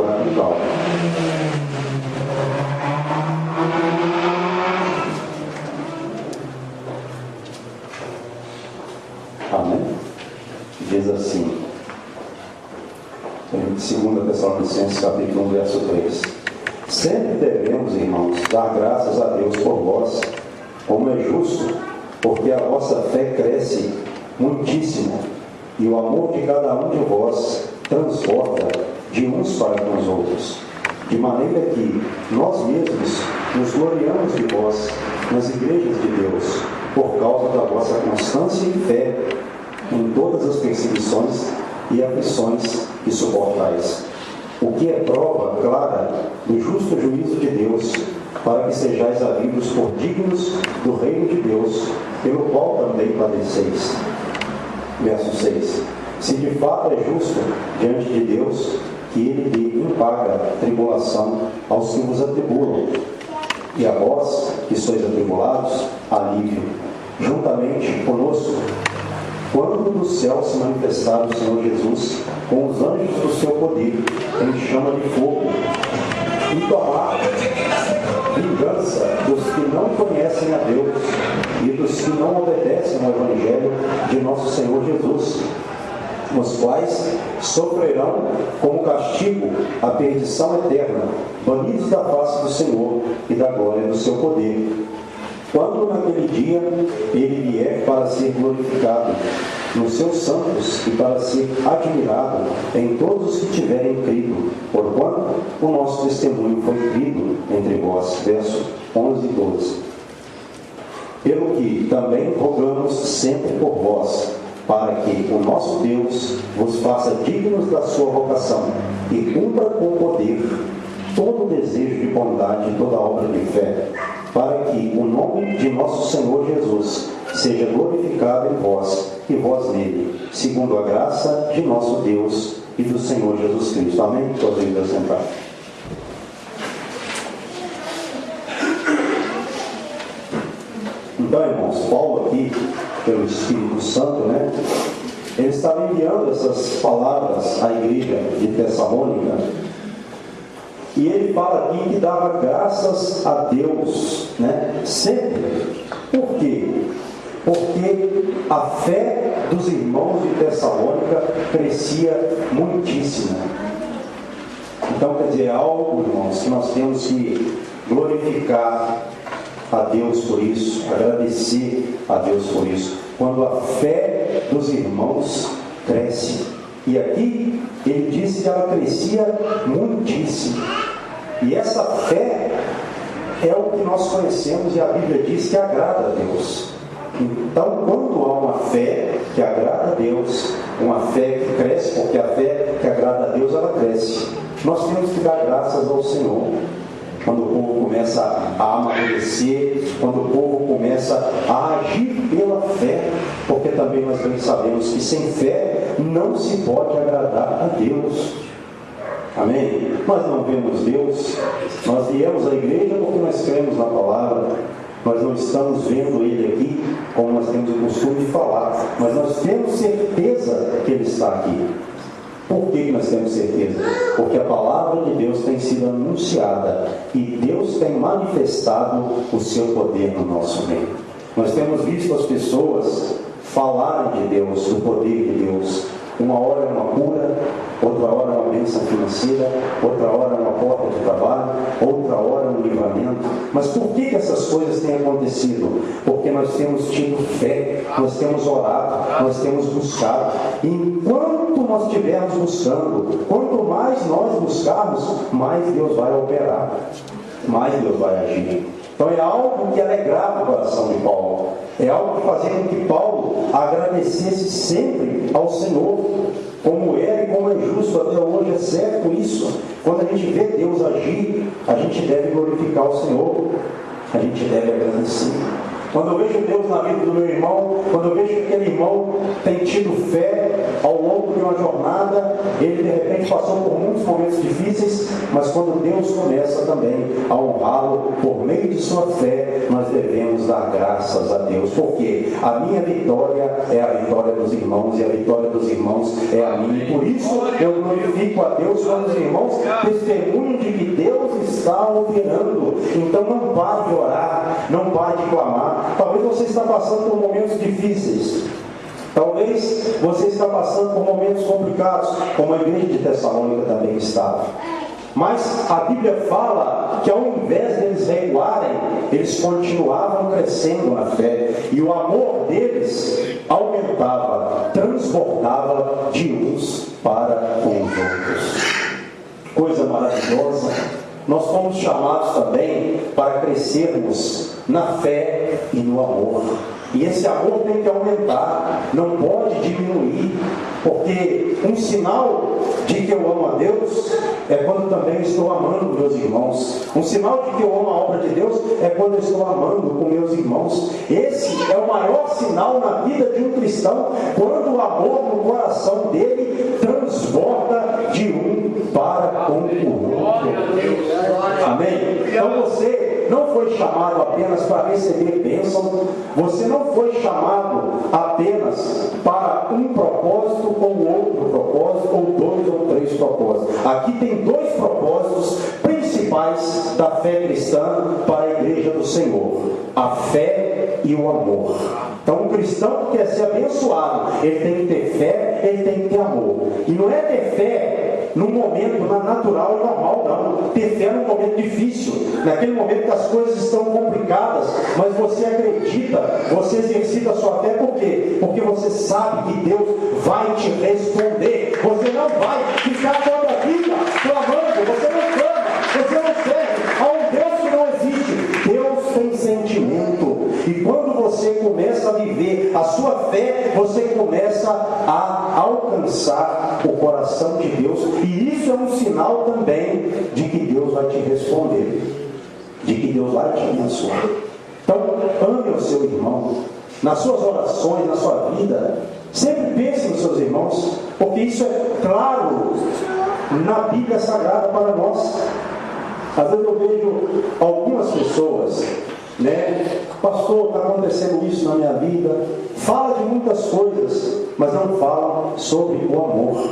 orar com calma. Amém? Diz assim, em 2 Tessalonicenses capítulo 1, verso 3: sempre devemos, irmãos, dar graças a Deus por vós, como é justo, porque a vossa fé cresce muitíssimo, e o amor de cada um de vós transborda de uns para com os outros, de maneira que nós mesmos nos gloriamos de vós nas igrejas de Deus, por causa da vossa constância e fé em todas as perseguições e aflições que suportais, o que é prova clara do justo juízo de Deus, para que sejais havidos por dignos do reino de Deus, pelo qual também padeceis. Verso 6: se de fato é justo diante de Deus que ele dê em paga tribulação aos que vos atribulam, e a vós que sois atribulados, alívio, juntamente conosco, quando do céu se manifestar o Senhor Jesus com os anjos do seu poder em chama de fogo, e tomar vingança dos que não conhecem a Deus e dos que não obedecem ao Evangelho de nosso Senhor Jesus, os quais sofrerão como castigo a perdição eterna, banidos da face do Senhor e da glória do seu poder, quando naquele dia ele vier para ser glorificado nos seus santos e para ser admirado em todos os que tiverem crido, porquanto o nosso testemunho foi crido entre vós. Verso 11 e 12. Pelo que também rogamos sempre por vós, para que o nosso Deus vos faça dignos da sua vocação e cumpra com poder todo o desejo de bondade e toda obra de fé, para que o nome de nosso Senhor Jesus seja glorificado em vós e vós nele, segundo a graça de nosso Deus e do Senhor Jesus Cristo. Amém? Podemos assentar. Então, irmãos, Paulo aqui, pelo Espírito Santo, ele estava enviando essas palavras à igreja de Tessalônica, e ele fala aqui que dava graças a Deus, sempre. Por quê? Porque a fé dos irmãos de Tessalônica crescia muitíssimo. Então, quer dizer, é algo, irmãos, que nós temos que glorificar a Deus por isso, agradecer a Deus por isso, quando a fé dos irmãos cresce. E aqui ele disse que ela crescia muitíssimo. E essa fé é o que nós conhecemos, e a Bíblia diz que agrada a Deus. Então, quando há uma fé que agrada a Deus, uma fé que cresce, porque a fé que agrada a Deus, ela cresce, nós temos que dar graças ao Senhor. Quando o povo começa a amadurecer, quando o povo começa a agir pela fé, porque também nós bem sabemos que sem fé não se pode agradar a Deus. Amém? Nós não vemos Deus, nós viemos à igreja porque nós cremos na palavra, nós não estamos vendo Ele aqui como nós temos o costume de falar, mas nós temos certeza que Ele está aqui. Por que nós temos certeza? Porque a palavra de Deus tem sido anunciada e Deus tem manifestado o seu poder no nosso meio. Nós temos visto as pessoas falarem de Deus, do poder de Deus. Uma hora é uma cura, outra hora é uma bênção financeira, outra hora é uma porta de trabalho, outra hora é um livramento. Mas por que essas coisas têm acontecido? Porque nós temos tido fé, nós temos orado, nós temos buscado. E enquanto nós estivermos buscando, quanto mais nós buscarmos, mais Deus vai operar, mais Deus vai agir. Então é algo que alegrava o coração de Paulo, é algo que fazia com que Paulo agradecesse sempre ao Senhor, como é e como é justo até hoje, é certo isso. Quando a gente vê Deus agir, a gente deve glorificar o Senhor, a gente deve agradecer. Quando eu vejo Deus na vida do meu irmão, quando eu vejo que aquele irmão tem tido fé, ao longo de uma jornada, ele de repente passou por muitos momentos difíceis, mas quando Deus começa também a honrá-lo por meio de sua fé, nós devemos dar graças a Deus, porque a minha vitória é a vitória dos irmãos, e a vitória dos irmãos é a minha, e por isso eu glorifico a Deus quando os irmãos testemunham de que Deus está operando. Então não pare de orar, não pare de clamar. Talvez você está passando por momentos difíceis, talvez você está passando por momentos complicados, como a igreja de Tessalônica também estava. Mas a Bíblia fala que ao invés deles recuarem, eles continuavam crescendo na fé, e o amor deles aumentava, transbordava de uns para os outros. Coisa maravilhosa. Nós fomos chamados também para crescermos na fé e no amor. E esse amor tem que aumentar, não pode diminuir, porque um sinal de que eu amo a Deus é quando também estou amando meus irmãos. Um sinal de que eu amo a obra de Deus é quando eu estou amando com meus irmãos. Esse é o maior sinal na vida de um cristão, quando o amor no coração dele transborda de um para com o outro. Amém? Então você não foi chamado apenas para receber bênção, você não foi chamado apenas para um propósito ou outro propósito, ou dois ou três propósitos. Aqui tem dois propósitos principais da fé cristã para a igreja do Senhor: a fé e o amor. Então um cristão que quer ser abençoado, ele tem que ter fé, ele tem que ter amor. E não é ter fé num momento natural e normal, não. Ter fé num momento difícil, naquele momento que as coisas estão complicadas, mas você acredita, você exercita a sua fé. Por quê? Porque você sabe que Deus vai te responder. Você não vai ficar toda a vida clamando, você não clama, você não serve a um Deus que não existe. Deus tem sentimento, e quando você começa a viver a sua fé, você começa a alcançar o coração de Deus, e isso é um sinal também de que Deus vai te responder, de que Deus vai te abençoar. Então, ame o seu irmão, nas suas orações, na sua vida, sempre pense nos seus irmãos, porque isso é claro na Bíblia Sagrada para nós. Às vezes eu vejo algumas pessoas, pastor, está acontecendo isso na minha vida, fala de muitas coisas, mas não fala sobre o amor,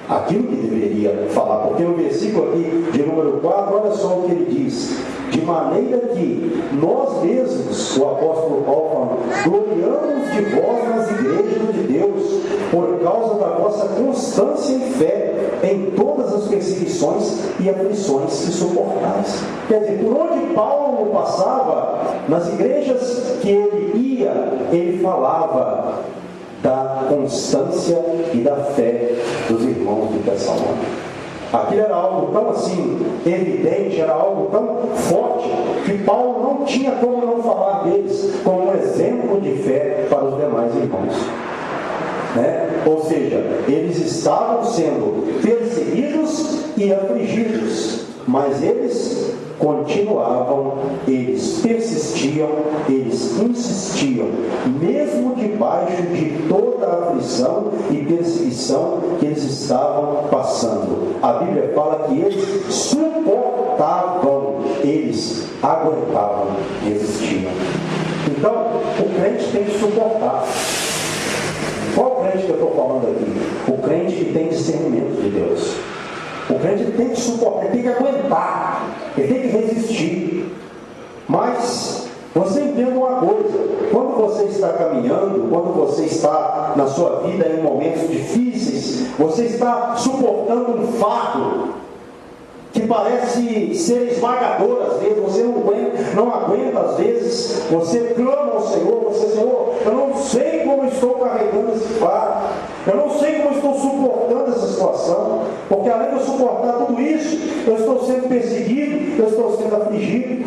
aquilo que deveria falar, porque no versículo aqui de número 4, olha só o que ele diz: de maneira que nós mesmos, o apóstolo Paulo falando, gloriamos de vós nas igrejas de Deus, por causa da vossa constância em fé, em todas as perseguições e aflições que suportais. Quer dizer, por onde Paulo passava, nas igrejas que ele ia, ele falava da constância e da fé dos irmãos de Tessalônica. Aquilo era algo tão assim evidente, era algo tão forte, que Paulo não tinha como não falar deles como um exemplo de fé para os demais irmãos. Ou seja, eles estavam sendo perseguidos e afligidos, mas eles continuavam, eles persistiam, eles insistiam, mesmo debaixo de toda a aflição e perseguição que eles estavam passando. A Bíblia fala que eles suportavam, eles aguentavam, resistiam. Então, o crente tem que suportar. Qual crente que eu estou falando aqui? O crente que tem discernimento de Deus. O crente tem que suportar, ele tem que aguentar, ele tem que resistir. Mas você entenda uma coisa: quando você está caminhando, quando você está na sua vida em momentos difíceis, você está suportando um fardo que parece ser esmagador às vezes, você não aguenta às vezes, você clama ao Senhor, Senhor, eu não sei como estou carregando esse fardo, eu não sei como estou suportando essa situação, porque além de eu suportar tudo isso, eu estou sendo perseguido, eu estou sendo afligido.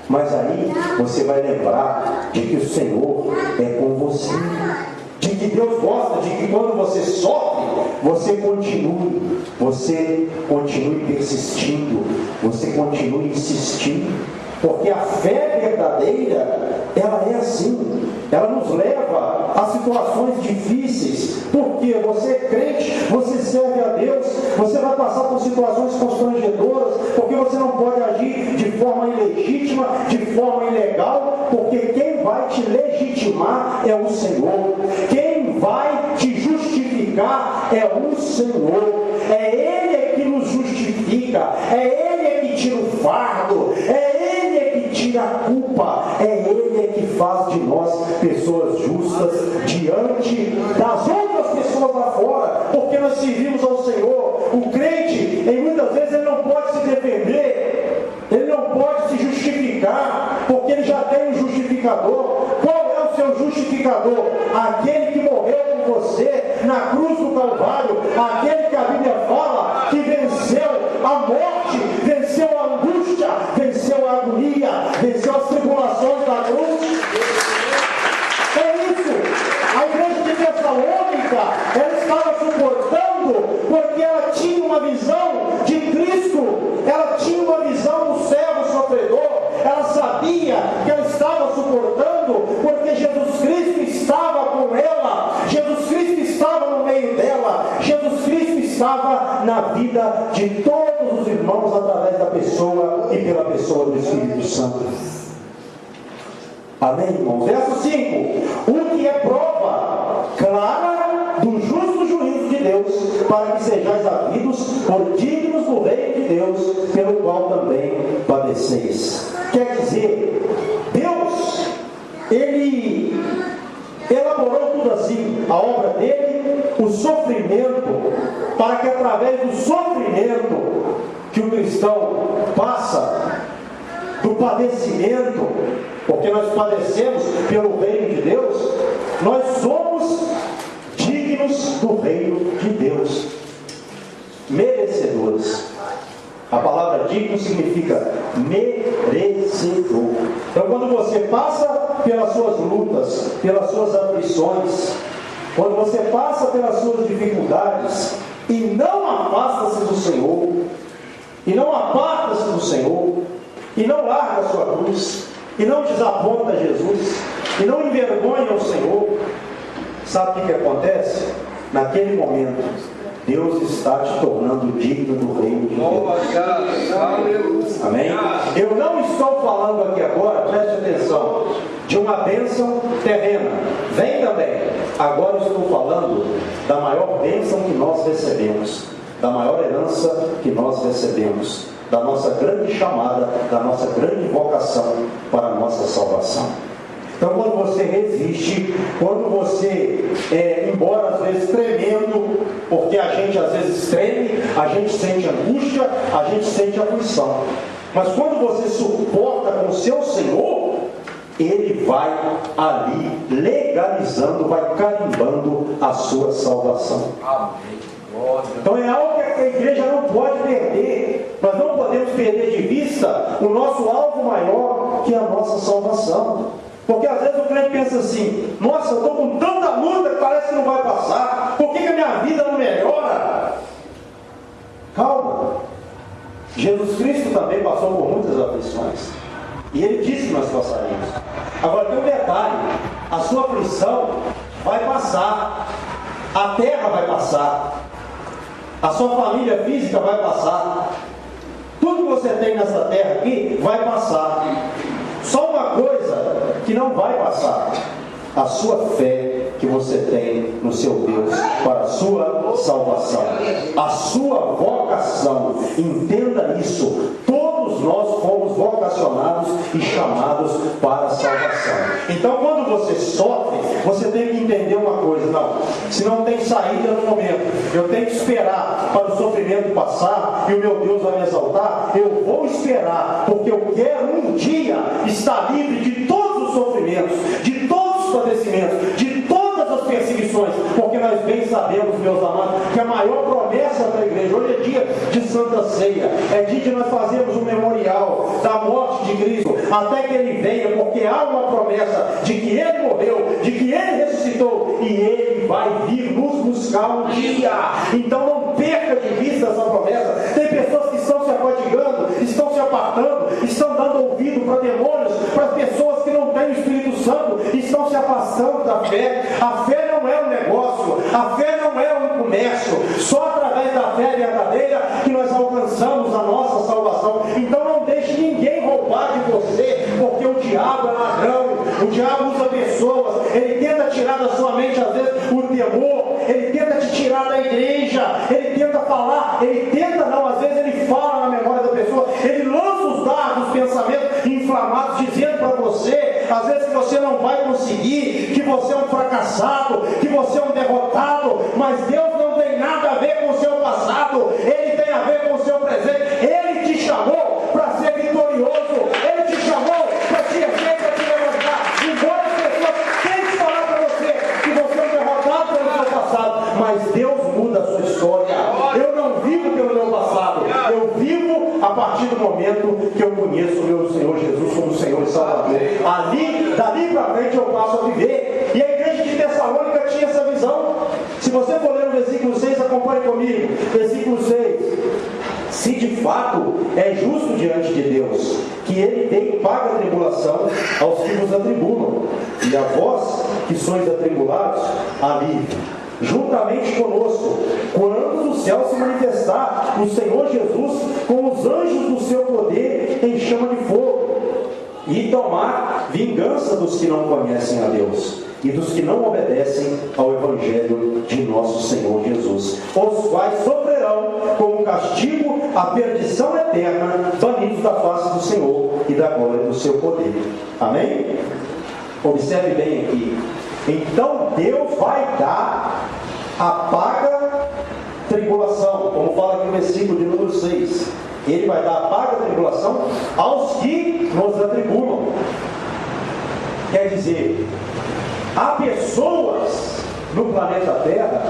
Mas aí você vai lembrar de que o Senhor é com você, de que Deus gosta de que quando você sofre, você continue persistindo, você continue insistindo, porque a fé verdadeira, ela é assim. ela nos leva a situações difíceis, porque você é crente, você serve a Deus, você vai passar por situações constrangedoras, porque você não pode agir de forma ilegítima, de forma ilegal, porque quem vai te legitimar é o Senhor, quem vai te justificar é o Senhor, é Ele que nos justifica, é Ele que tira o fardo, é Ele que tira a culpa, é Ele que faz de nós pessoas justas diante das outras pessoas lá fora, porque nós servimos ao Senhor. O crente, em muitas vezes, ele não pode se defender, ele não pode se justificar, porque ele já tem um justificador. Qual é o seu justificador? Aquele que morreu por você na cruz do Calvário, aquele que a Bíblia fala que venceu a morte, venceu a angústia, venceu a agonia, venceu as tribulações da cruz. É isso. A igreja de Tessalônica, ela estava suportando porque ela tinha uma visão de Cristo, ela tinha uma visão do servo sofredor, ela sabia que ela estava suportando porque Jesus Cristo estava com ela, Jesus Cristo estava no meio dela, Jesus Cristo estava na vida de todos os irmãos através da pessoa e pela pessoa do Espírito Santo. Amém, irmãos? Verso 5: o que é prova clara do justo juízo de Deus, para que sejais havidos por dignos do reino de Deus, pelo qual também padeceis. Quer dizer, Deus, Ele elaborou tudo assim, a obra dele, o sofrimento, para que através do sofrimento que o cristão passa, do padecimento, porque nós padecemos pelo reino de Deus, nós somos dignos do reino de Deus, merecedores. A palavra digno significa merecedor. Então, quando você passa pelas suas lutas, pelas suas aflições, quando você passa pelas suas dificuldades e não afasta-se do Senhor, e não aparta-se do Senhor, e não larga a sua cruz, e não desaponta Jesus, e não envergonha o Senhor, sabe o que acontece? Naquele momento, Deus está te tornando digno do reino de Deus. Amém? Eu não estou falando aqui agora, preste atenção, de uma bênção terrena. Vem também. Agora estou falando da maior bênção que nós recebemos, da maior herança que nós recebemos, da nossa grande chamada, da nossa grande vocação para a nossa salvação. Então, quando você resiste, quando você, embora às vezes tremendo, porque a gente às vezes treme, a gente sente angústia, a gente sente aflição, mas quando você suporta com o seu Senhor, Ele vai ali legalizando, vai carimbando a sua salvação. Então é algo que a igreja não pode perder. Nós não podemos perder de vista o nosso alvo maior, que é a nossa salvação. Porque às vezes o crente pensa assim: nossa, eu estou com tanta luta que parece que não vai passar, por que a minha vida não melhora? Calma. Jesus Cristo também passou por muitas aflições, e Ele disse que nós passaríamos. Agora tem um detalhe: a sua aflição vai passar, a terra vai passar, a sua família física vai passar, tudo que você tem nessa terra aqui vai passar. Só uma coisa que não vai passar: a sua fé que você tem no seu Deus para a sua salvação, a sua vocação. Entenda isso. Todos nós fomos vocacionados e chamados para a salvação. Então, quando você sofre, você tem que entender uma coisa: não, se não tem saída no momento, eu tenho que esperar para o sofrimento passar e o meu Deus vai me exaltar. Eu vou esperar, porque eu quero um dia estar livre de todos os sofrimentos, de todos os padecimentos, de todas as perseguições, porque nós bem sabemos, meus amados, que a maior promessa para a igreja, hoje é dia de Santa Ceia, é dia de nós fazermos um memorial da morte de Cristo, até que Ele venha, porque há uma promessa de que Ele morreu, de que Ele ressuscitou, e Ele vai vir nos buscar um dia. Então não perca de vista essa promessa. Tem pessoas que estão se afadigando, estão se apartando, estão dando ouvido para demônios, para pessoas que não têm o Espírito Santo, estão se afastando falando da fé. A fé não é um negócio, a fé não é um comércio. Só através da fé verdadeira que nós alcançamos a nossa salvação. Então não deixe ninguém roubar de você, porque o diabo é ladrão, o diabo usa pessoas, ele tenta tirar da sua mente às vezes o temor, ele tenta te tirar da igreja, ele tenta falar, às vezes ele fala na memória da pessoa, ele lança os dardos, os pensamentos inflamados, dizendo para você, às vezes que você não vai conseguir, que você é um fracassado, que você é um derrotado, mas Deus não tem nada a ver com o seu passado, Ele tem a ver com o seu presente. Ele te chamou para ser vitorioso, Ele te chamou para te erguer, para te levantar. Embora as pessoas tentem falar para você que você é um derrotado pelo seu passado, mas Deus muda a sua história. Eu não vivo pelo meu passado, eu vivo a partir do momento que eu conheço o meu Senhor Jesus como Senhor e Salvador. Dali para frente eu passo a viver. E a igreja de Tessalônica tinha essa visão. Se você for ler o versículo 6, acompanhe comigo. Versículo 6. Se de fato é justo diante de Deus que Ele dê e pague a tribulação aos que nos atribulam, e a vós que sois atribulados, alívio, juntamente conosco, quando o céu se manifestar, o Senhor Jesus com os anjos do seu poder em chama de fogo, e tomar vingança dos que não conhecem a Deus e dos que não obedecem ao Evangelho de nosso Senhor Jesus, os quais sofrerão como castigo a perdição eterna, banidos da face do Senhor e da glória do seu poder. Amém? Observe bem aqui. Então Deus vai dar a paga tribulação, como fala aqui no versículo de número 6. Ele vai dar a paga tribulação aos que nos atribulam. Quer dizer, há pessoas no planeta Terra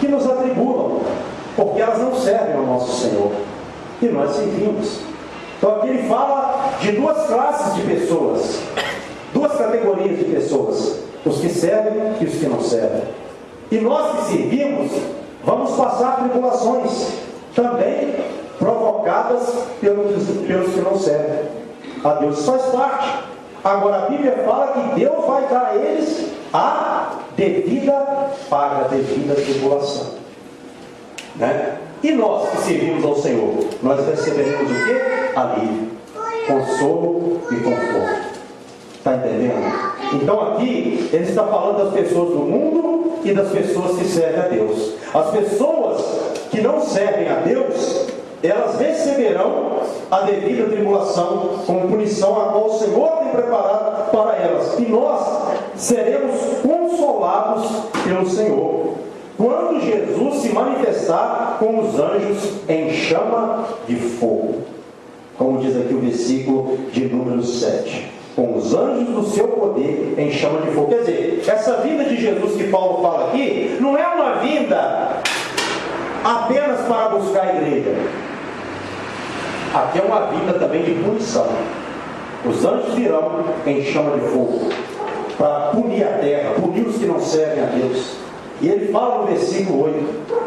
que nos atribulam, porque elas não servem ao nosso Senhor, e nós servimos. Então aqui ele fala de duas classes de pessoas, duas categorias de pessoas, os que servem e os que não servem. E nós que servimos, vamos passar tribulações, também provocadas pelos que não servem a Deus. Isso faz parte. Agora a Bíblia fala que Deus vai dar a eles a devida paga, a devida tribulação, né? E nós que servimos ao Senhor, nós receberemos o quê? Alívio, consolo e conforto. Está entendendo? Então aqui ele está falando das pessoas do mundo e das pessoas que servem a Deus. As pessoas que não servem a Deus, elas receberão a devida tribulação como punição, a qual o Senhor tem preparado para elas. E nós seremos consolados pelo Senhor quando Jesus se manifestar com os anjos em chama de fogo, como diz aqui o versículo de número 7. Com os anjos do seu poder em chama de fogo. Quer dizer, essa vinda de Jesus que Paulo fala aqui não é uma vinda apenas para buscar a igreja. Aqui é uma vinda também de punição. Os anjos virão em chama de fogo para punir a terra, punir os que não servem a Deus. E ele fala no versículo 8: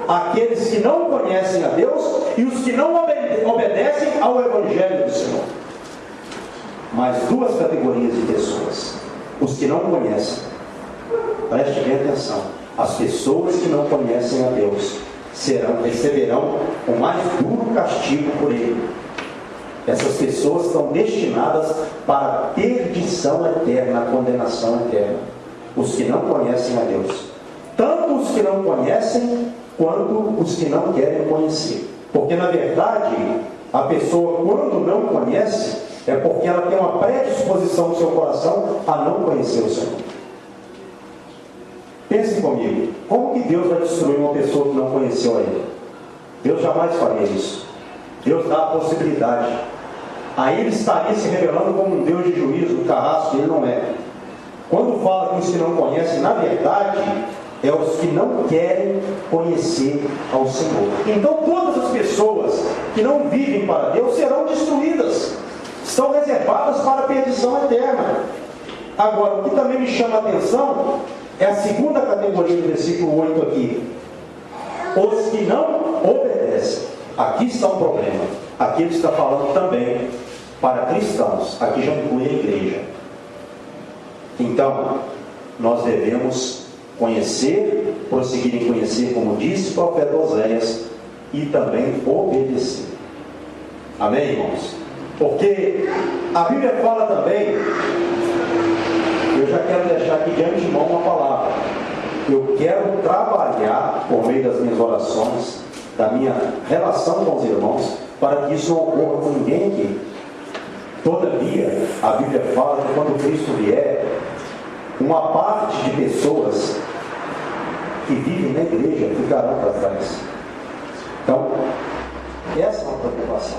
aqueles que não conhecem a Deus e os que não obedecem ao Evangelho do Senhor. Mais duas categorias de pessoas: os que não conhecem. Preste bem atenção. As pessoas que não conhecem a Deus receberão o mais duro castigo por Ele. Essas pessoas estão destinadas para a perdição eterna, a condenação eterna. Os que não conhecem a Deus, tanto os que não conhecem quanto os que não querem conhecer. Porque na verdade a pessoa, quando não conhece, é porque ela tem uma predisposição no seu coração a não conhecer o Senhor. Pense comigo, como que Deus vai destruir uma pessoa que não conheceu a Ele? Deus jamais faria isso. Deus dá a possibilidade. Aí Ele estaria se revelando como um Deus de juízo, do carrasco, Ele não é. Quando fala que os que não conhecem, na verdade, é os que não querem conhecer ao Senhor. Então todas as pessoas que não vivem para Deus serão destruídas. Estão reservadas para a perdição eterna. Agora, o que também me chama a atenção é a segunda categoria do versículo 8 aqui. Os que não obedecem. Aqui está um problema. Aqui ele está falando também para cristãos. Aqui já inclui a igreja. Então, nós devemos conhecer, prosseguir em conhecer, como disse o profeta Oséias, e também obedecer. Amém, irmãos? Porque a Bíblia fala também, eu já quero deixar aqui de antemão uma palavra. Eu quero trabalhar por meio das minhas orações, da minha relação com os irmãos, para que isso não ocorra com ninguém aqui. Todavia, a Bíblia fala que quando Cristo vier, uma parte de pessoas que vivem na igreja ficarão para trás. Então, essa é uma preocupação.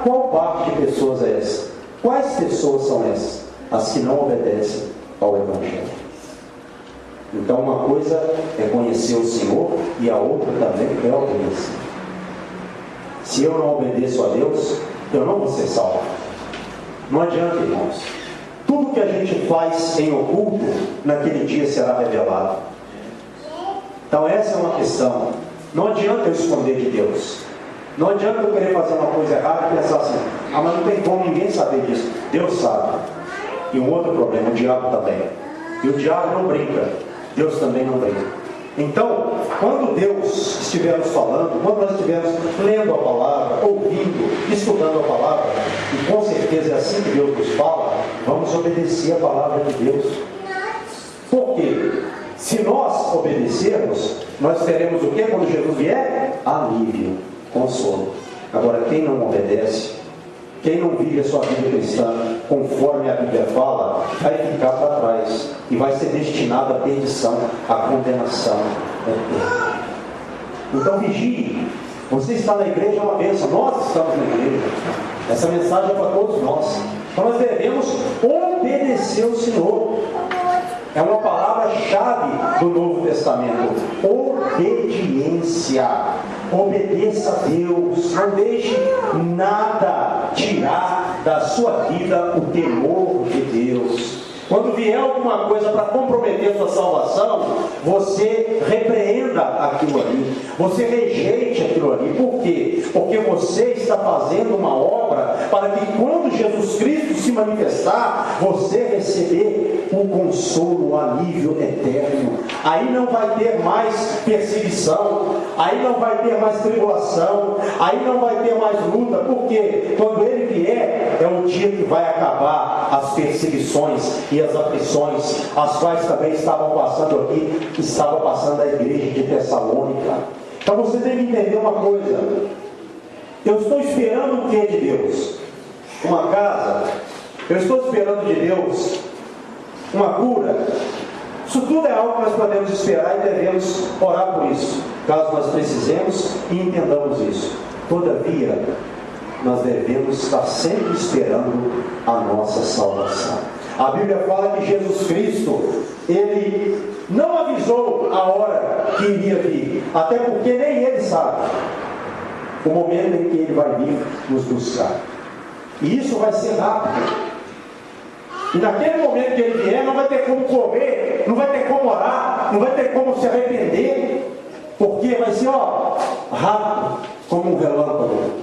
Qual parte de pessoas é essa? Quais pessoas são essas? As que não obedecem ao Evangelho. Então, uma coisa é conhecer o Senhor e a outra também é obedecer. Se eu não obedeço a Deus, eu não vou ser salvo. Não adianta, irmãos. Tudo que a gente faz em oculto, naquele dia será revelado. Então essa é uma questão. Não adianta eu esconder de Deus. Não adianta eu querer fazer uma coisa errada e pensar assim, mas não tem como ninguém saber disso. Deus sabe. E um outro problema, o diabo também. E o diabo não brinca. Deus também não brinca. Então, quando Deus estiver nos falando, quando nós estivermos lendo a palavra, ouvindo, estudando a palavra, e com certeza é assim que Deus nos fala, vamos obedecer a palavra de Deus. Por quê? Se nós obedecermos, nós teremos o que quando Jesus vier? Alívio, consolo. Agora, quem não obedece, quem não vive a sua vida cristã conforme a Bíblia fala, vai ficar para trás e vai ser destinado à perdição, à condenação eterna. Então vigie. Você está na igreja, é uma bênção. Nós estamos na igreja. Essa mensagem é para todos nós. Então nós devemos obedecer ao Senhor. É uma palavra-chave do Novo Testamento. Obediência. Obedeça a Deus. Não deixe nada tirar da sua vida o temor de Deus. Quando vier alguma coisa para comprometer a sua salvação, você repreenda aquilo ali, você rejeite aquilo ali. Por quê? Porque você está fazendo uma obra para que quando Jesus Cristo se manifestar, você receber o consolo, o alívio eterno. Aí não vai ter mais perseguição, aí não vai ter mais tribulação, aí não vai ter mais luta. Por quê? Quando Ele vier, é o dia que vai acabar as perseguições e as aflições, as quais também estavam passando aqui, estava passando a igreja de Tessalônica. Então você tem que entender uma coisa. Eu estou esperando o que de Deus? Uma casa? Eu estou esperando de Deus uma cura? Isso tudo é algo que nós podemos esperar e devemos orar por isso, caso nós precisemos e entendamos isso. Todavia, nós devemos estar sempre esperando a nossa salvação. A Bíblia fala que Jesus Cristo, Ele não avisou a hora que iria vir, até porque nem Ele sabe o momento em que Ele vai vir nos buscar. E isso vai ser rápido. E naquele momento que Ele vier, não vai ter como comer, não vai ter como orar, não vai ter como se arrepender, porque vai ser rápido, como um relâmpago.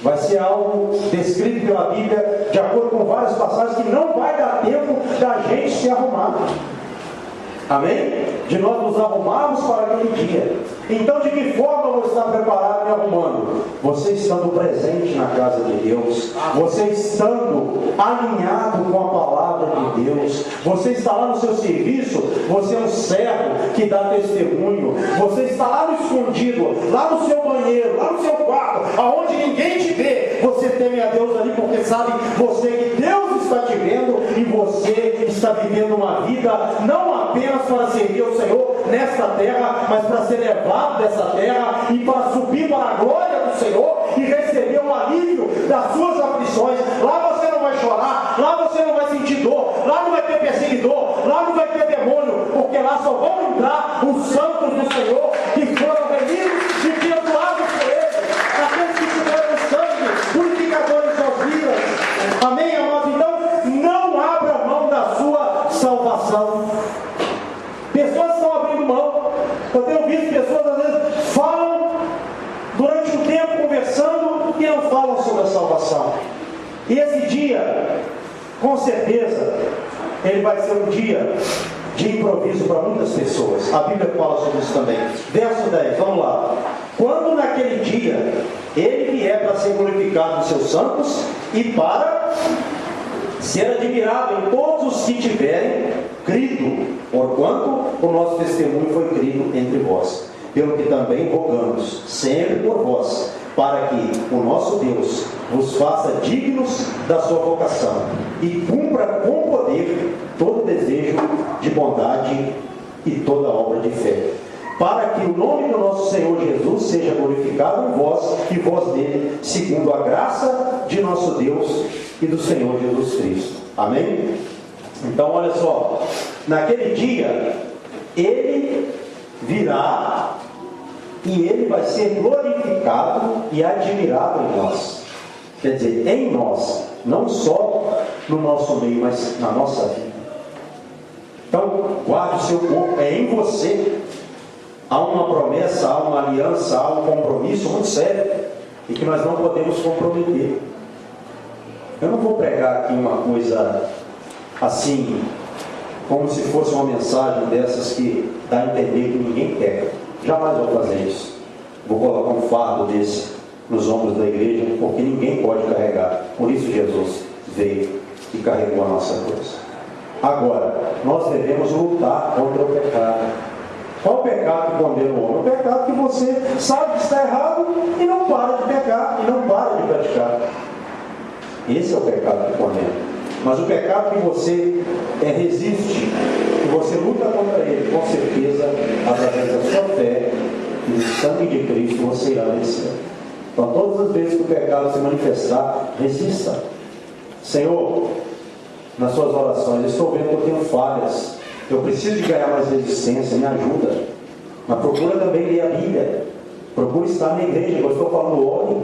Vai ser algo descrito pela Bíblia, de acordo com várias passagens, que não vai dar tempo da gente se arrumar. Amém? De nós nos arrumarmos para aquele dia. Então, de que forma eu vou estar preparado e arrumando? Você estando presente na casa de Deus, você estando alinhado com a palavra de Deus, você está lá no seu serviço, você é um servo que dá testemunho, você está lá no escondido, lá no seu banheiro, lá no seu quarto, aonde ninguém te vê, você teme a Deus ali, porque sabe você que Deus está te vendo e você está vivendo uma vida não apenas para servir ao Senhor nesta terra, mas para ser levado dessa terra e para subir para a glória do Senhor e receber um alívio das suas aflições. Lá você não vai chorar, lá você não vai sentir dor, lá não vai ter perseguidor, lá não vai ter demônio, porque lá só vão entrar os santos do Senhor que foram remidos e perdoados por Ele, aqueles que tiveram sangue purificador em suas vidas. Amém, amados? Então, não abra mão da sua salvação. Pessoas estão abrindo mão. Eu tenho visto pessoas às vezes falam durante um tempo conversando e não falam sobre a salvação. E esse dia Com certeza, ele vai ser um dia de improviso para muitas pessoas. A Bíblia fala sobre isso também. Verso 10, vamos lá. Quando naquele dia ele vier para ser glorificado nos seus santos e para ser admirado em todos os que tiverem crido, porquanto o nosso testemunho foi crido entre vós. Pelo que também rogamos sempre por vós, para que o nosso Deus vos faça dignos da sua vocação e cumpra com poder todo desejo de bondade e toda obra de fé, para que o nome do nosso Senhor Jesus seja glorificado em vós e vós nele, segundo a graça de nosso Deus e do Senhor Jesus Cristo. Amém? Então olha só, naquele dia ele virá e ele vai ser glorificado e admirado em nós. Quer dizer, em nós, não só no nosso meio, mas na nossa vida. Então, guarde o seu corpo, é em você. Há uma promessa, há uma aliança, há um compromisso muito sério e que nós não podemos comprometer. Eu não vou pregar aqui uma coisa assim, como se fosse uma mensagem dessas que dá a entender que ninguém quer. Jamais vou fazer isso. Vou colocar um fardo desse nos ombros da igreja, porque ninguém pode carregar. Por isso Jesus veio e carregou a nossa cruz. Agora, nós devemos lutar contra o pecado. Qual o pecado que condena o homem? O pecado que você sabe que está errado e não para de pecar, e não para de praticar. Esse é o pecado que condena. Mas o pecado que você resiste, que você luta contra ele, com certeza, através da sua fé e do sangue de Cristo, você irá vencer. Então, todas as vezes que o pecado se manifestar, resista. Senhor, nas suas orações, estou vendo que eu tenho falhas, eu preciso de ganhar mais resistência, me ajuda. Mas procura também ler a Bíblia, procura estar na igreja, eu estou falando ore.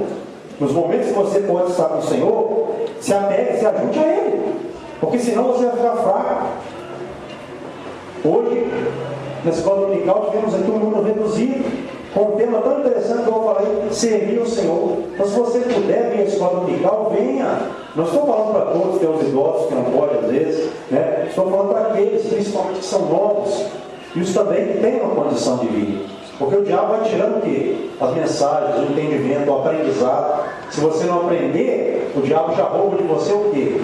Nos momentos que você pode estar com o Senhor, se apegue, se ajude a Ele, porque senão você vai ficar fraco. Hoje, na escola dominical, tivemos aqui um número reduzido, com um tema tão interessante que eu falei, servir ao Senhor. Então, se você puder vir à escola dominical, venha. Não estou falando para todos, tem os idosos que não podem às vezes, né? Estou falando para aqueles, principalmente que são novos, e os também que têm uma condição de vir. Porque o diabo vai tirando o quê? As mensagens, o entendimento, o aprendizado. Se você não aprender, o diabo já rouba de você o quê?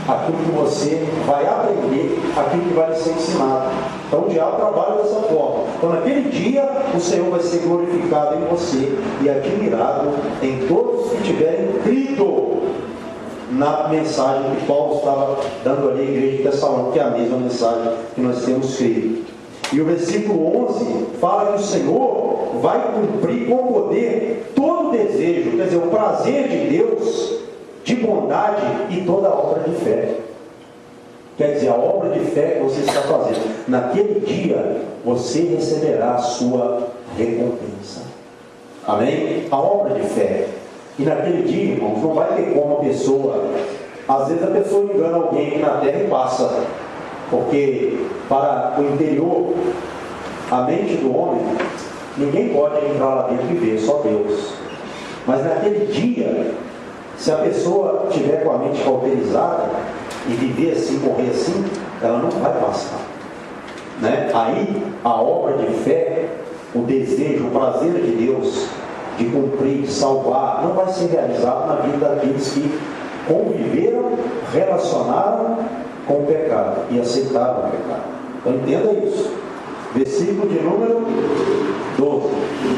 Aquilo que você vai aprender, aquilo que vai lhe ser ensinado. Então o diabo trabalha dessa forma. Então naquele dia, o Senhor vai ser glorificado em você e admirado em todos que tiverem crido na mensagem que Paulo estava dando ali à igreja de Tessalônica, que é a mesma mensagem que nós temos crido. E o versículo 11 fala que o Senhor vai cumprir com poder todo o desejo, quer dizer, o prazer de Deus, de bondade e toda a obra de fé. Quer dizer, a obra de fé que você está fazendo. Naquele dia, você receberá a sua recompensa. Amém? A obra de fé. E naquele dia, irmãos, não vai ter como a pessoa... Às vezes a pessoa engana alguém aqui na terra e passa. Porque para o interior, a mente do homem, ninguém pode entrar lá dentro e ver, só Deus. Mas naquele dia, se a pessoa tiver com a mente cauterizada e viver assim, morrer assim, ela não vai passar, né? Aí a obra de fé, o desejo, o prazer de Deus de cumprir, de salvar, não vai ser realizado na vida daqueles que conviveram, relacionaram com o pecado e aceitaram o pecado. Então entenda isso. Versículo de número 12.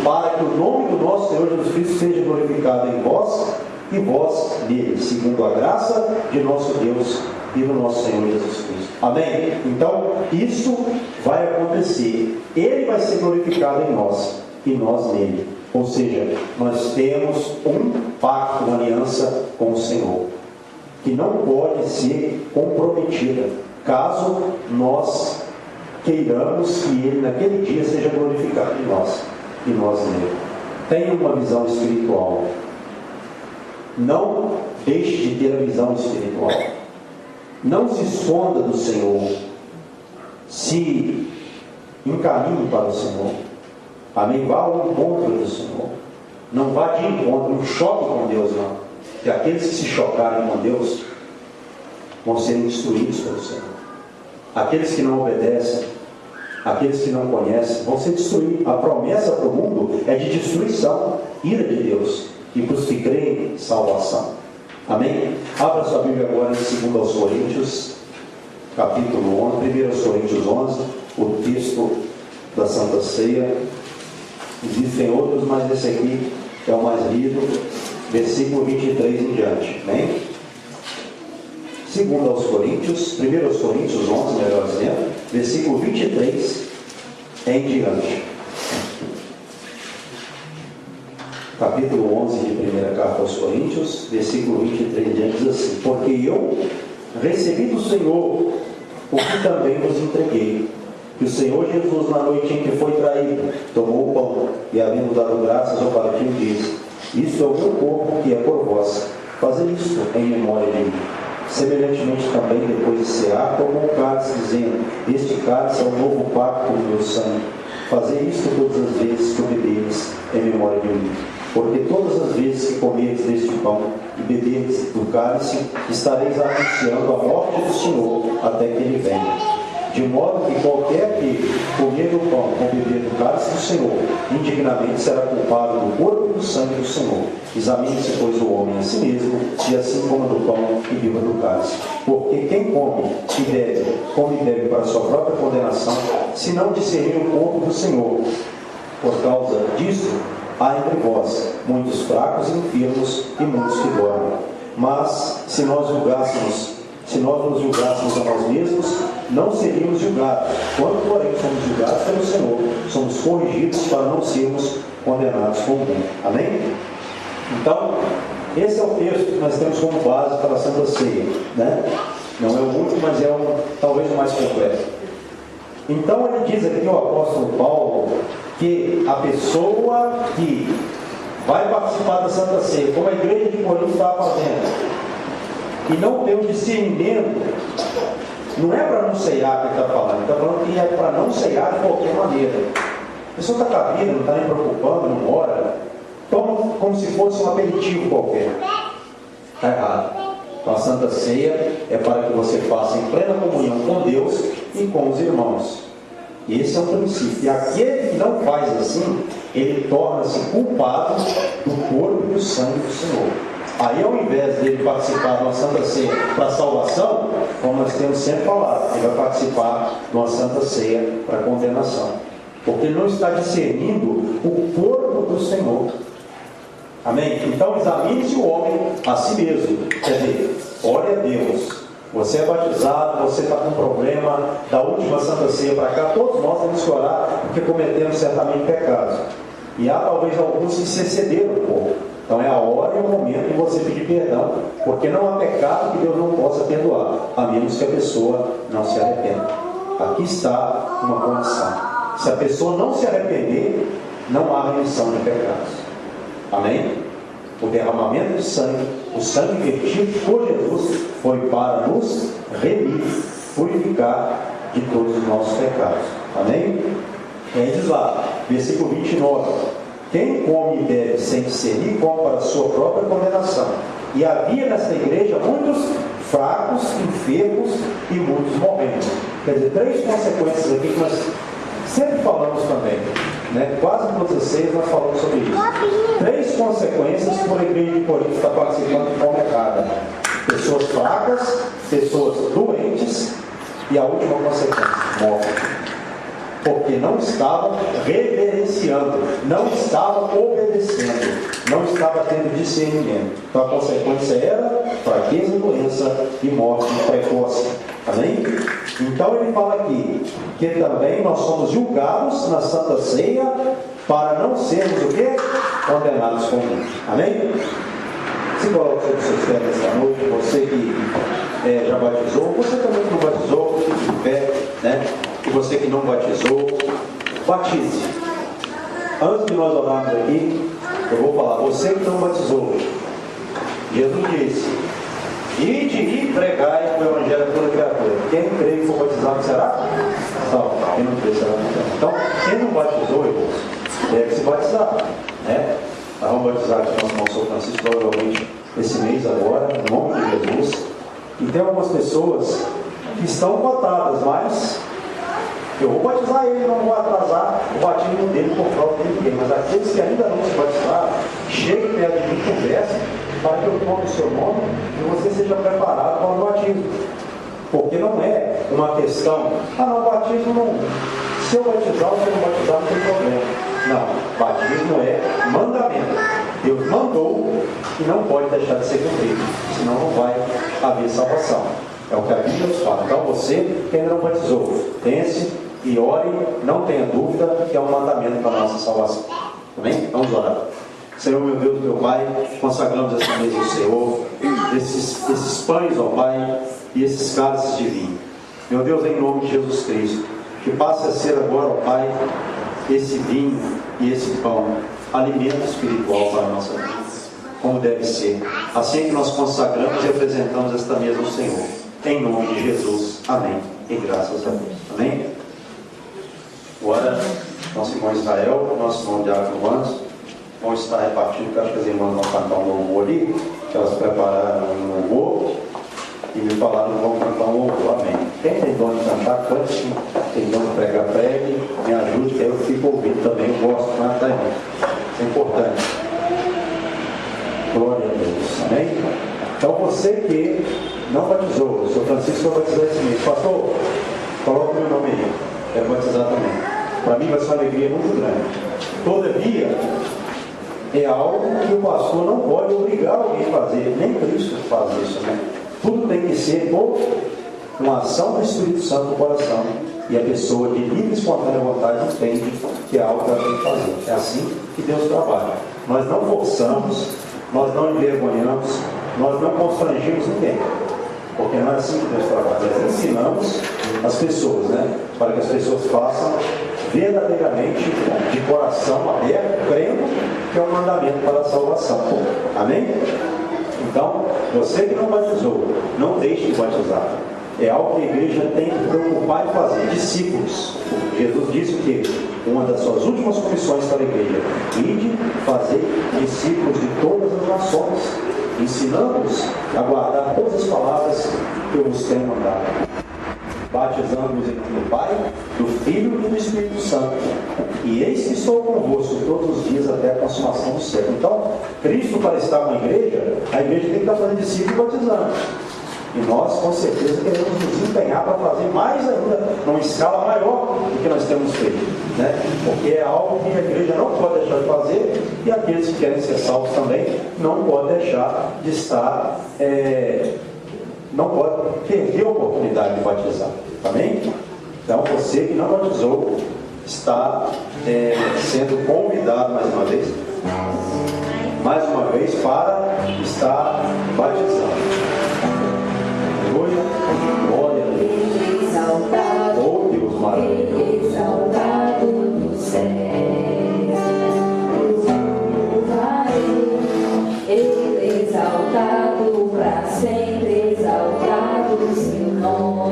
Para que o nome do nosso Senhor Jesus Cristo seja glorificado em vós e vós nele, segundo a graça de nosso Deus e do nosso Senhor Jesus Cristo. Amém? Então, isso vai acontecer. Ele vai ser glorificado em nós e nós nele. Ou seja, nós temos um pacto, uma aliança com o Senhor, que não pode ser comprometida, caso nós queiramos que Ele naquele dia seja glorificado em nós e nós nele. Tenha uma visão espiritual. Não deixe de ter a visão espiritual. Não se esconda do Senhor. Se encaminhe para o Senhor. Amém? Vá ao encontro do Senhor. Não vá de encontro, não choque com Deus, não. Porque aqueles que se chocarem com Deus, vão ser destruídos pelo Senhor. Aqueles que não obedecem, aqueles que não conhecem, vão ser destruídos. A promessa para o mundo é de destruição, ira de Deus, e para os que creem, salvação. Amém? Abra sua Bíblia agora em 2 Coríntios, capítulo 11, 1 Coríntios 11, o texto da Santa Ceia. Existem outros, mas esse aqui é o mais lido, versículo 23 em diante. Amém? 2 Coríntios, 1 Coríntios 11, melhor dizendo, versículo 23 em diante. Capítulo 11 de 1 Carta aos Coríntios, versículo 23 em diante, diz assim: porque eu recebi do Senhor o que também vos entreguei, que o Senhor Jesus, na noite em que foi traído, tomou o pão e, havendo dado graças ao partiu, disse: isto é o meu corpo que é por vós, fazei isto em memória de mim. Semelhantemente também, depois de cear, tomou o cálice, dizendo: este cálice é o novo pacto do meu sangue. Fazei isto todas as vezes que o bebedes em memória de mim. Porque todas as vezes que comerdes deste pão e beberdes do cálice, estareis anunciando a morte do Senhor até que ele venha. De modo que qualquer que comer do pão ou beber do cálice do Senhor, indignamente será culpado do corpo e do sangue do Senhor. Examine-se, pois, o homem a si mesmo, e assim coma do pão e beba do cálice. Porque quem come e bebe para a sua própria condenação, se não discernir o corpo do Senhor. Por causa disso, há entre vós muitos fracos e enfermos e muitos que dormem. Mas, se nós nos julgássemos a nós mesmos, não seríamos julgados. Quando, porém, somos julgados pelo Senhor, somos corrigidos para não sermos condenados com o mundo. Amém? Então, esse é o texto que nós temos como base para a Santa Ceia, né? Não é o último, mas é talvez o mais completo. Então, ele diz aqui, o apóstolo Paulo, que a pessoa que vai participar da Santa Ceia, como a igreja de Corinto está fazendo, e não tem um discernimento, não é para não ceiar que ele está falando, ele está falando que é para não ceiar de qualquer maneira. A pessoa está com a vida, não está nem preocupando, não ora, toma como se fosse um aperitivo qualquer. Está errado. Então a Santa Ceia é para que você faça em plena comunhão com Deus e com os irmãos. E esse é o princípio. E aquele que não faz assim, ele torna-se culpado do corpo e do sangue do Senhor. Aí, ao invés dele participar de uma Santa Ceia para salvação, como nós temos sempre falado, ele vai participar de uma Santa Ceia para condenação. Porque ele não está discernindo o corpo do Senhor. Amém? Então, examine-se o homem a si mesmo. Quer dizer, ore a Deus. Você é batizado, você está com problema da última Santa Ceia para cá, todos nós temos que orar porque cometemos certamente pecados. E há talvez alguns que se excederam um pouco. Então é a hora e o momento de você pedir perdão, porque não há pecado que Deus não possa perdoar, a menos que a pessoa não se arrependa. Aqui está uma condição: se a pessoa não se arrepender, não há remissão de pecados. Amém? O derramamento de sangue, o sangue vertido por Jesus, foi para nos remir, purificar de todos os nossos pecados. Amém? E aí diz lá, versículo 29: quem come e bebe sem discernir, come para a sua própria condenação. E havia nesta igreja muitos fracos, enfermos e muitos morrendo. Quer dizer, 3 consequências aqui que nós sempre falamos também, né? Quase todas as ceias nós falamos sobre isso. 3 consequências por a igreja de Corinto estar participando de forma errada: pessoas fracas, pessoas doentes e a última consequência, morte. Porque não estavam reverenciando, não estavam obedecendo, não estava tendo discernimento. Então a consequência era fraqueza, doença e morte precoce. Amém? Então ele fala aqui que também nós somos julgados na Santa Ceia para não sermos o quê? Condenados com Deus. Amém? Se coloca sobre os seus pés nesta noite, você que já batizou, você também que não batizou, fique de pé, né? E você que não batizou, batize. Antes de nós orarmos aqui, eu vou falar: você que não batizou, Jesus disse: ide e pregai o Evangelho a toda criatura. Quem crê e for batizado será salvo. Quem não crê será condenado. Então, quem não batizou, irmãos, deve se batizar, né? Nós vamos batizar aqui nosso irmão São Francisco, provavelmente esse mês agora, em nome de Jesus. E tem algumas pessoas que estão cotadas, mas eu vou batizar ele, não vou atrasar o batismo dele por causa de ninguém. Mas aqueles que ainda não se batizaram, cheguem perto de mim, conversem, para que eu tome o seu nome e você seja preparado para o batismo. Porque não é uma questão, não, batismo não. Se eu batizar ou se eu não batizar, não tem problema. Não, batismo é mandamento. Deus mandou e não pode deixar de ser cumprido, senão não vai haver salvação. É o que a Bíblia nos fala. Então você que ainda não batizou, pense e ore, não tenha dúvida que é um mandamento para a nossa salvação. Amém? Vamos orar. Senhor, meu Deus, meu Pai, consagramos essa mesa ao Senhor, esses pães, ó Pai, e esses cálices de vinho. Meu Deus, em nome de Jesus Cristo, que passe a ser agora, ó Pai, esse vinho e esse pão, alimento espiritual para a nossa vida, como deve ser. Assim que nós consagramos e apresentamos esta mesa ao Senhor. Em nome de Jesus. Amém. E graças a Deus. Amém? Agora, nosso irmão Israel, nosso irmão Diácono Vandes, vão estar repartindo, que acho que as irmãs vão cantar um louvor ali, que elas prepararam um louvor e me falaram que vão cantar um louvor. Amém. Quem tem dom de cantar, cante sim. Tem dom de pregar, pregue. Me ajude, que eu fico ouvindo também. Eu gosto de cantar, irmão. Isso é importante. Glória a Deus. Amém? Então você que não batizou, o Sr. Francisco vai batizar esse mês. Pastor, coloca o meu nome aí. Quero batizar também. Para mim vai ser uma alegria muito grande. Todavia, é algo que o pastor não pode obrigar alguém a fazer. Nem Cristo faz isso, né? Tudo tem que ser por uma ação do Espírito Santo no coração. E a pessoa de livre e espontânea vontade entende que é algo que ela tem que fazer. É assim que Deus trabalha. Nós não forçamos, nós não envergonhamos, nós não constrangimos ninguém. Porque não é assim que Deus trabalha. Nós ensinamos as pessoas, né? Para que as pessoas façam verdadeiramente, de coração aberto, crendo que é um mandamento para a salvação. Amém? Então, você que não batizou, não deixe de batizar. É algo que a igreja tem que preocupar em fazer. Discípulos. Jesus disse que uma das suas últimas comissões para a igreja: ide fazer discípulos de todas as nações, ensinando-os a guardar todas as palavras que eu vos tenho mandado, batizando-os em nome do Pai, do Filho e do Espírito Santo. E eis que estou convosco todos os dias até a consumação do século. Então, Cristo, para estar com a igreja tem que estar fazendo discípulos e batizando. E nós, com certeza, queremos nos empenhar para fazer mais ainda, numa escala maior do que nós temos feito, né? Porque é algo que a igreja não pode deixar de fazer, e aqueles que querem ser salvos também não podem deixar de estar, não pode perder a oportunidade de batizar. Amém? Então, você que não batizou, está sendo convidado mais uma vez para estar batizando. Glória a Deus. Oh Deus maravilhoso. Exaltado no céu, Ele exaltado para sempre, exaltado o seu nome.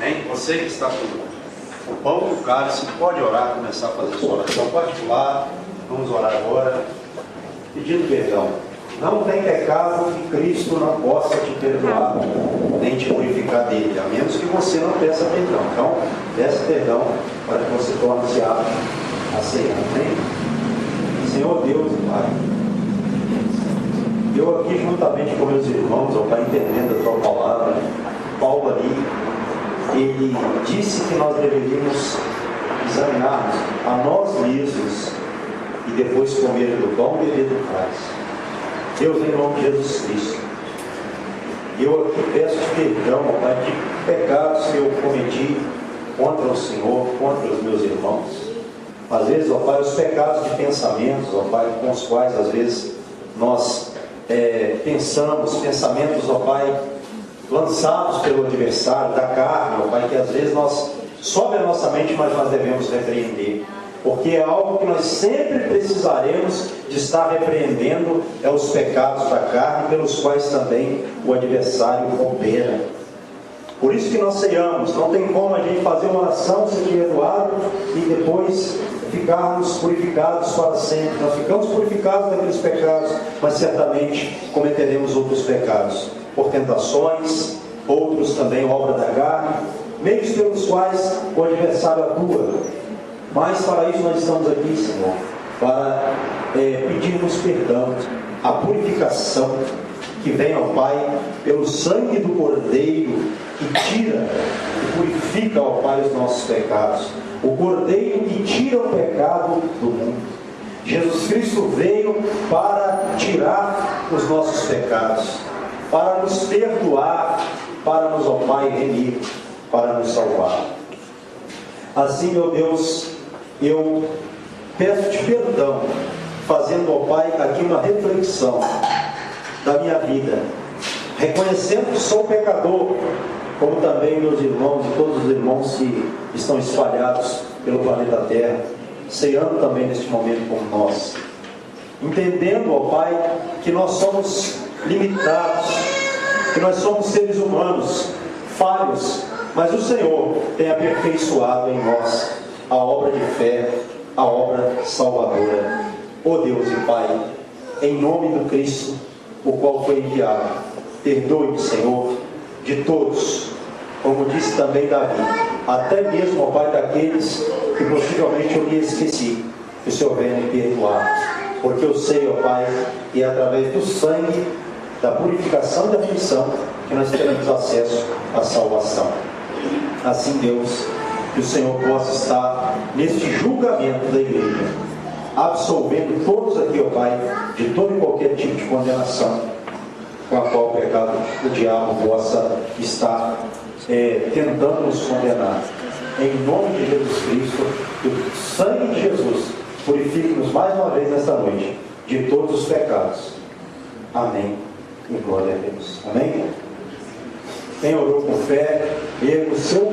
Amém? Você que está com o pão e o cálice, pode orar, começar a fazer sua oração particular. Vamos orar agora, pedindo perdão. Não tem pecado que Cristo não possa te perdoar, nem te purificar dele, a menos que você não peça perdão. Então, peça perdão para que você torne-se apto a cear. Amém? Senhor Deus e Pai, eu aqui juntamente com meus irmãos, ó Pai, entendendo a Tua palavra, Paulo ali, ele disse que nós deveríamos examinar a nós mesmos e depois comer do pão e beber do cálice. Deus, em nome de Jesus Cristo, eu aqui peço perdão, ó Pai, de pecados que eu cometi contra o Senhor, contra os meus irmãos. Às vezes, ó Pai, os pecados de pensamentos, ó Pai, com os quais às vezes nós pensamos, pensamentos, ó Pai, lançados pelo adversário, da carne, ó Pai, que às vezes sobe a nossa mente, mas nós devemos repreender. Porque é algo que nós sempre precisaremos de estar repreendendo, é os pecados da carne, pelos quais também o adversário opera. Por isso que nós ceiamos, não tem como a gente fazer uma oração, ser perdoado e depois ficarmos purificados para sempre. Nós ficamos purificados daqueles pecados, mas certamente cometeremos outros pecados, por tentações, outros também obra da carne, meios pelos quais o adversário atua. Mas para isso nós estamos aqui, Senhor, para pedirmos perdão, a purificação que vem ao Pai pelo sangue do Cordeiro, que tira e purifica ao Pai os nossos pecados. O Cordeiro que tira o pecado do mundo. Jesus Cristo veio para tirar os nossos pecados, para nos perdoar, para nos, ó Pai, remir, para nos salvar. Assim, meu Deus, eu peço-te perdão, fazendo, ó Pai, aqui uma reflexão da minha vida, reconhecendo que sou pecador, como também meus irmãos e todos os irmãos que estão espalhados pelo planeta Terra, ceando também neste momento como nós, entendendo, ó Pai, que nós somos limitados, que nós somos seres humanos, falhos, mas o Senhor tem aperfeiçoado em nós a obra de fé, a obra salvadora. Ó Deus e Pai, em nome do Cristo, o qual foi enviado, perdoe-me, Senhor, de todos, como disse também Davi, até mesmo, ó Pai, daqueles que possivelmente eu me esqueci, que o Senhor venha me perdoar, porque eu sei, ó Pai, que é através do sangue, da purificação e da aflição, que nós teremos acesso à salvação. Assim, Deus, que o Senhor possa estar neste julgamento da igreja, absolvendo todos aqui, ó Pai, de todo e qualquer tipo de condenação com a qual o pecado do diabo possa estar tentando nos condenar. Em nome de Jesus Cristo, que o sangue de Jesus purifique-nos mais uma vez nesta noite de todos os pecados. Amém e glória a Deus. Amém? Quem orou com fé, erga o seu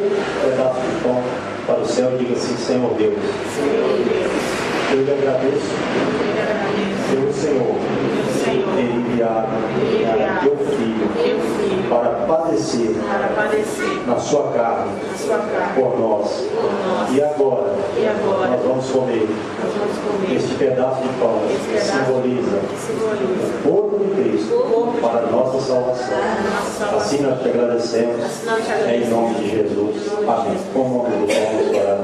pedaço de pão para o céu e diga assim: Senhor Deus, eu lhe agradeço pelo Senhor ter enviado teu Filho para padecer na sua carne por nós. E agora nós vamos comer este pedaço de pão que simboliza o corpo de Cristo para a nossa salvação. Assim nós te agradecemos, em nome de Jesus. Amém. Com o nome do Pai, vamos orar.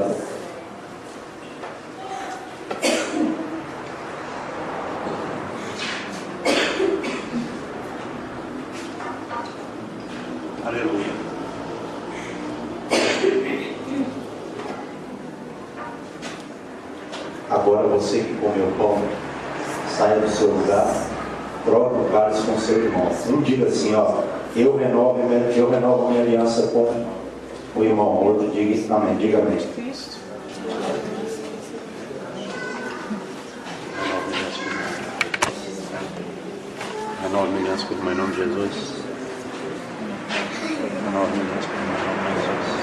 Aleluia. Agora você que comeu pão, saia do seu lugar, troque o cálice com seu irmão. Um diga assim, ó, eu renovo a minha aliança com o irmão. O outro diga amém, diga amém. Renova minha aliança com o irmão em nome de Jesus. Renova minha aliança com o irmão em nome de Jesus.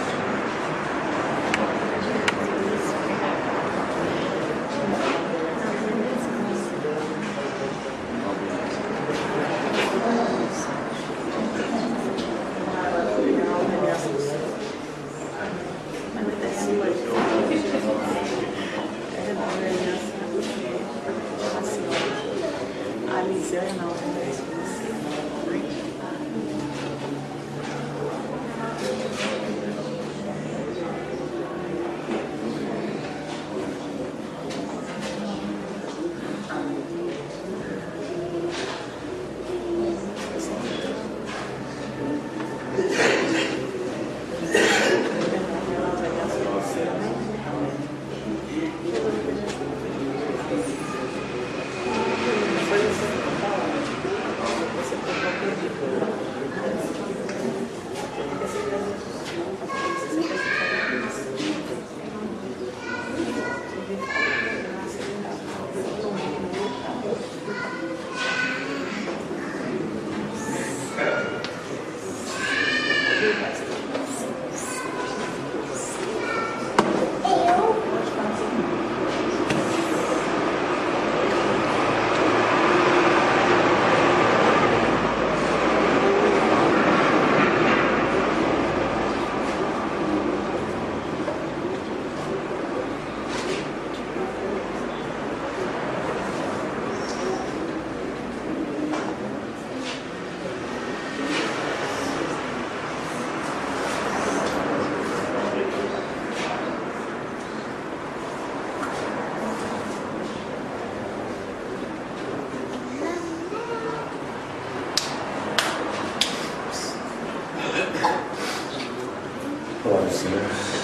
Deus.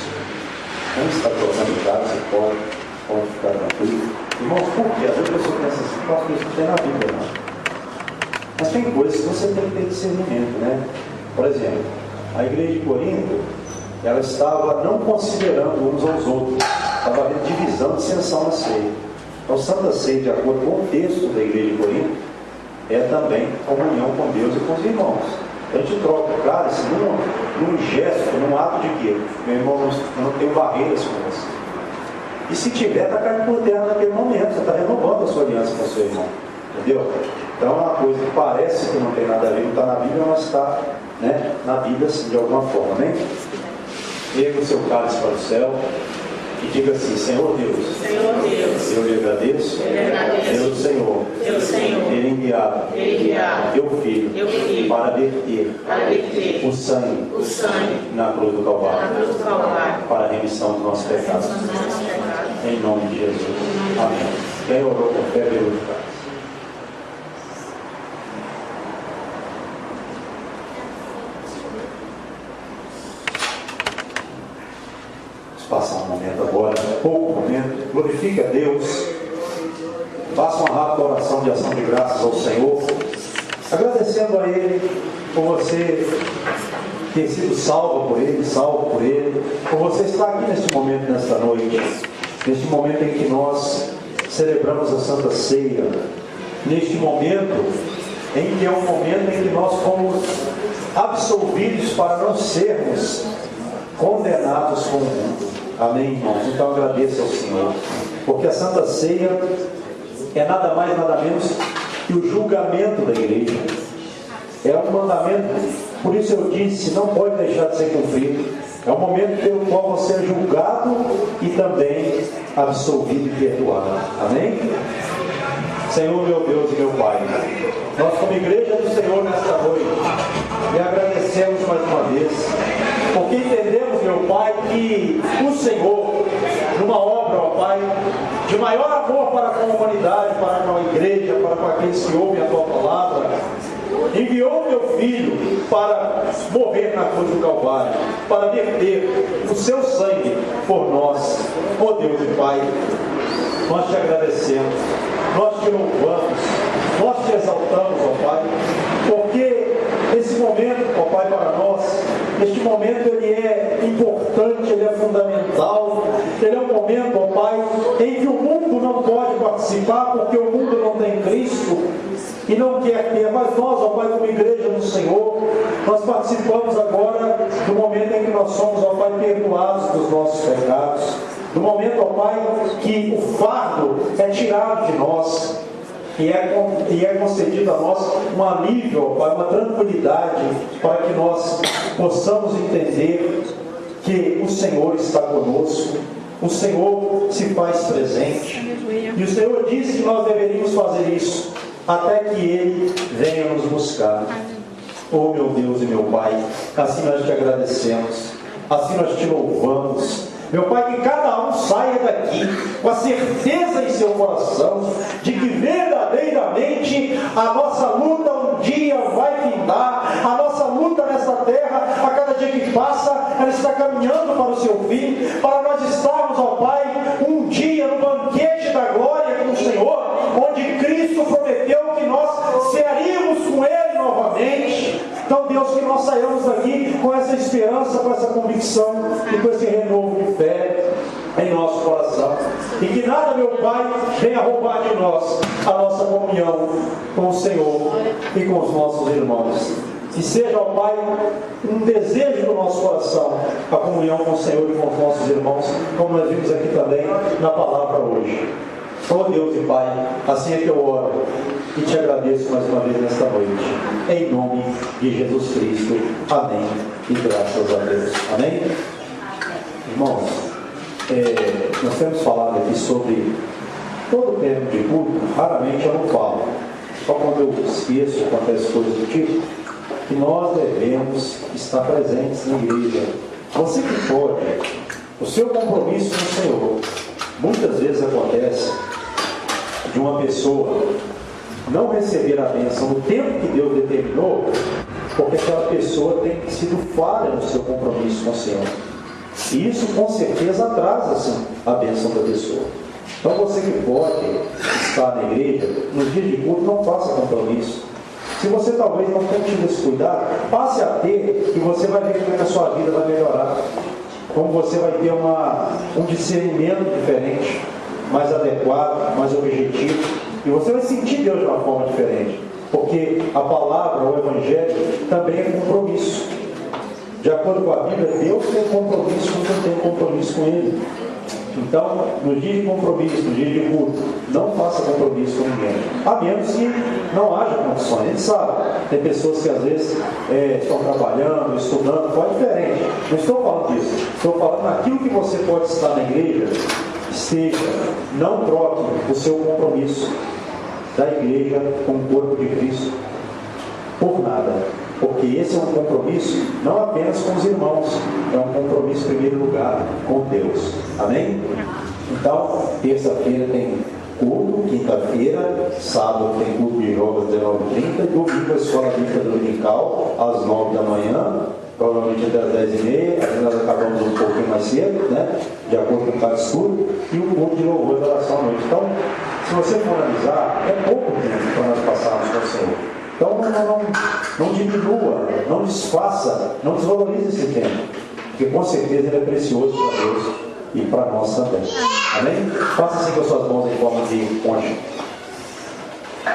Vamos estar trocando de casa, você pode ficar tranquilo. Irmãos, por quê? Às vezes a pessoa pensa assim, que isso não tem na Bíblia, não. Mas tem coisas que você tem que ter discernimento, né? Por exemplo, a igreja de Corinto, ela estava não considerando uns aos outros, estava havendo divisão, dissensão na ceia. Então, Santa Ceia, de acordo com o texto da igreja de Corinto, é também comunhão com Deus e com os irmãos. A gente troca o cálice num gesto, num ato de quê? Meu irmão, eu não tenho barreiras com você. E se tiver, está caindo por terra naquele momento, você está renovando a sua aliança com o seu irmão. Entendeu? Então é uma coisa que parece que não tem nada a ver, não está na Bíblia, mas está, né, na Bíblia assim, de alguma forma, né? Erga o seu cálice para o céu e diga assim: Senhor Deus, eu lhe agradeço pelo Senhor ter enviado teu Filho para verter o sangue na cruz do Calvário para a remissão dos nossos pecados. Em nome de Jesus. Amém. Quem orou com fé, pelo cálice. Passar um momento agora, pouco momento, glorifique a Deus, faça uma rápida oração de ação de graças ao Senhor, agradecendo a Ele por você ter sido salvo por Ele, por você estar aqui neste momento, nesta noite, neste momento em que nós celebramos a Santa Ceia, neste momento em que é um momento em que nós fomos absolvidos para não sermos condenados com o mundo. Amém, irmãos? Então agradeço ao Senhor, porque a Santa Ceia é nada mais, nada menos que o julgamento da igreja. É um mandamento, por isso eu disse, não pode deixar de ser cumprido. É um momento pelo qual você é julgado e também absolvido e perdoado. Amém? Senhor, meu Deus e meu Pai, nós como igreja do Senhor nesta noite, lhe agradecemos mais uma vez, porque entendemos, meu Pai, que o Senhor, numa obra, ó Pai, de maior amor para com a humanidade, para com a igreja, para com aqueles que ouvem a Tua palavra, enviou Teu Filho para morrer na cruz do Calvário, para verter o Seu sangue por nós. Ó Deus e Pai, nós Te agradecemos, nós Te louvamos, nós Te exaltamos, ó Pai, porque esse momento, ó Pai, para nós, este momento ele é importante, ele é fundamental, ele é um momento, ó Pai, em que o mundo não pode participar, porque o mundo não tem Cristo e não quer ter, mas nós, ó Pai, como igreja do Senhor, nós participamos agora do momento em que nós somos, ó Pai, perdoados dos nossos pecados, do momento, ó Pai, que o fardo é tirado de nós, e é concedido a nós um alívio, Pai, uma tranquilidade, para que nós possamos entender que o Senhor está conosco, o Senhor se faz presente, e o Senhor disse que nós deveríamos fazer isso, até que Ele venha nos buscar. Oh meu Deus e meu Pai, assim nós Te agradecemos, assim nós Te louvamos. Meu Pai, que cada um saia daqui com a certeza em seu coração de que verdadeiramente a nossa luta um dia vai findar, a nossa luta nesta terra, a cada dia que passa, ela está caminhando para o seu fim, para nós estarmos, ó Pai, um dia no banquete da glória com o Senhor, onde Cristo prometeu que nós cearíamos com Ele novamente. Então, Deus, que nós saiamos daqui com essa esperança, com essa convicção e com esse renovo de fé em nosso coração. E que nada, meu Pai, venha roubar de nós a nossa comunhão com o Senhor e com os nossos irmãos. Que seja, ó Pai, um desejo do nosso coração a comunhão com o Senhor e com os nossos irmãos, como nós vimos aqui também na palavra hoje. Oh Deus e Pai, assim é que eu oro e Te agradeço mais uma vez nesta noite, em nome de Jesus Cristo. Amém e graças a Deus. Amém? Irmãos, nós temos falado aqui sobre todo o tempo de culto. Raramente eu não falo, só quando eu esqueço, acontece coisas do tipo, que nós devemos estar presentes na igreja. Você que pode, o seu compromisso com o Senhor. Muitas vezes acontece de uma pessoa não receber a bênção no tempo que Deus determinou, porque aquela pessoa tem sido falha no seu compromisso com o Senhor. E isso com certeza atrasa assim, a bênção da pessoa. Então você que pode estar na igreja, nos dias de culto, não faça compromisso. Se você talvez não tenha tido esse cuidado, passe a ter, e você vai ver como a sua vida vai melhorar. Como você vai ter um discernimento diferente, mais adequado, mais objetivo. E você vai sentir Deus de uma forma diferente. Porque a palavra, o Evangelho, também é compromisso. De acordo com a Bíblia, Deus tem compromisso com quem tem compromisso com Ele. Então, no dia de compromisso, no dia de culto, não faça compromisso com ninguém. A menos que não haja condições. A gente sabe, tem pessoas que às vezes estão trabalhando, estudando, pode diferente. Não estou falando disso. Estou falando naquilo que você pode estar na igreja, esteja, não troque o seu compromisso da igreja com o corpo de Cristo por nada. Porque esse é um compromisso não apenas com os irmãos, é um compromisso em primeiro lugar com Deus. Amém? Então, terça-feira tem culto, quinta-feira, sábado tem culto de jogos às 19h30, domingo a escola bíblica dominical às 9 da manhã, provavelmente até às 10h30, às vezes nós acabamos um pouquinho mais cedo, né? De acordo com cada estudo, e o culto de louvor e oração à noite. Então, se você for analisar, é pouco tempo para nós passarmos com o Senhor. Então não diminua, não desfaça, não desvalorize esse tempo, porque com certeza ele é precioso para Deus e para nós também. Amém? Faça assim com as suas mãos em forma de concha.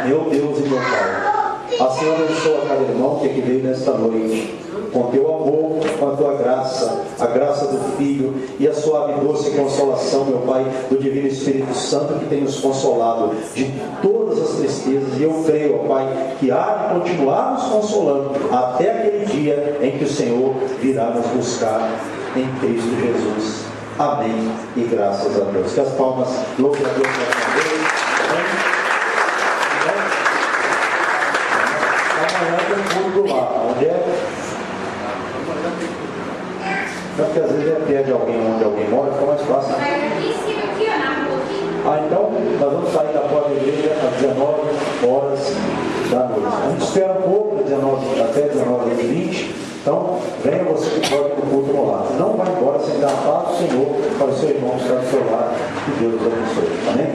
Meu Deus e meu Pai, assim eu abençoo a cada irmão que aqui veio nesta noite, com teu amor, com a tua graça, a graça do Filho e a suave e doce consolação, meu Pai, do Divino Espírito Santo que tem nos consolado de todas as tristezas. E eu creio, ó Pai, que há de continuar nos consolando até aquele dia em que o Senhor virá nos buscar em Cristo Jesus. Amém e graças a Deus. Que as palmas louvem a Deus mais uma vez. Amanhã tem culto do lar. Onde é? Porque às vezes perde alguém onde alguém mora, fica mais fácil. Então nós vamos sair da porta da igreja às 19h da noite. A gente espera um pouco, até 19h20. Então, venha você que pode para o culto no lar. Não vai embora sem dar a paz do Senhor para o seu irmão que está do seu lado. Que Deus os abençoe. Amém?